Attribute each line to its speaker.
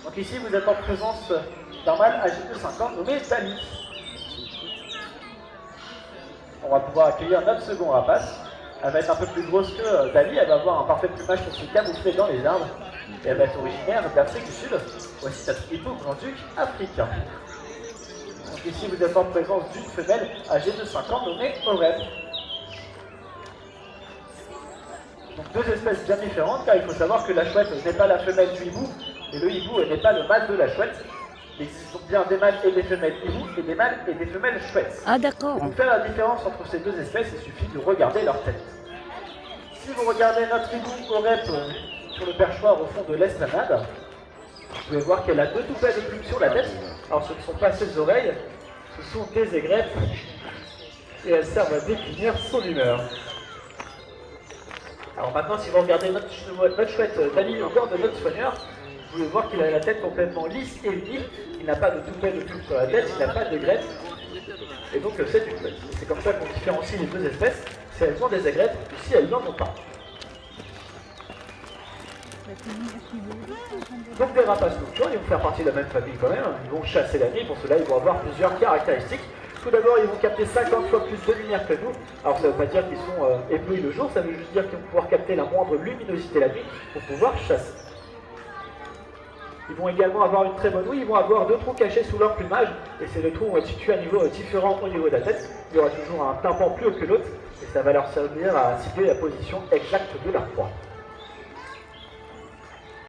Speaker 1: Donc ici, vous êtes en présence d'un mâle âgé de 5 ans nommé Dali. On va pouvoir accueillir notre second rapace. Elle va être un peu plus grosse que Dali, elle va avoir un parfait plumage pour se camoufler dans les arbres. Et elle va être originaire d'Afrique du Sud. Voici notre hippo grand-duc africain. Donc ici, vous êtes en présence d'une femelle âgée de 5 ans nommée Oreb. Donc deux espèces bien différentes, car il faut savoir que la chouette n'est pas la femelle du hibou, et le hibou n'est pas le mâle de la chouette. Il existe donc bien des mâles et des femelles hibou, et des mâles et des femelles chouettes.
Speaker 2: Ah d'accord.
Speaker 1: Pour faire la différence entre ces deux espèces, il suffit de regarder leur tête. Si vous regardez notre hibou Oreb sur le perchoir au fond de l'esplanade, vous pouvez voir qu'elle a deux toupets de plumes sur la tête. Alors ce ne sont pas ses oreilles, ce sont des aigrettes, et elles servent à définir son humeur. Alors maintenant, si vous regardez notre chouette Dali au corps de notre soigneur, vous pouvez voir qu'il a la tête complètement lisse et unie. Il n'a pas de toupet de plumes sur la tête, il n'a pas d'aigrettes. Et donc c'est une chouette. C'est comme ça qu'on différencie les deux espèces, si elles ont des aigrettes ou si elles n'en ont pas. Donc des rapaces nocturnes, ils vont faire partie de la même famille quand même, ils vont chasser la nuit, pour cela ils vont avoir plusieurs caractéristiques. Tout d'abord, ils vont capter 50 fois plus de lumière que nous. Alors ça ne veut pas dire qu'ils sont éblouis le jour, ça veut juste dire qu'ils vont pouvoir capter la moindre luminosité la nuit pour pouvoir chasser. Ils vont également avoir une très bonne ouïe, ils vont avoir deux trous cachés sous leur plumage, et ces deux trous vont être situés à un niveau différent au niveau de la tête. Il y aura toujours un tympan plus haut que l'autre, et ça va leur servir à cibler la position exacte de leur proie.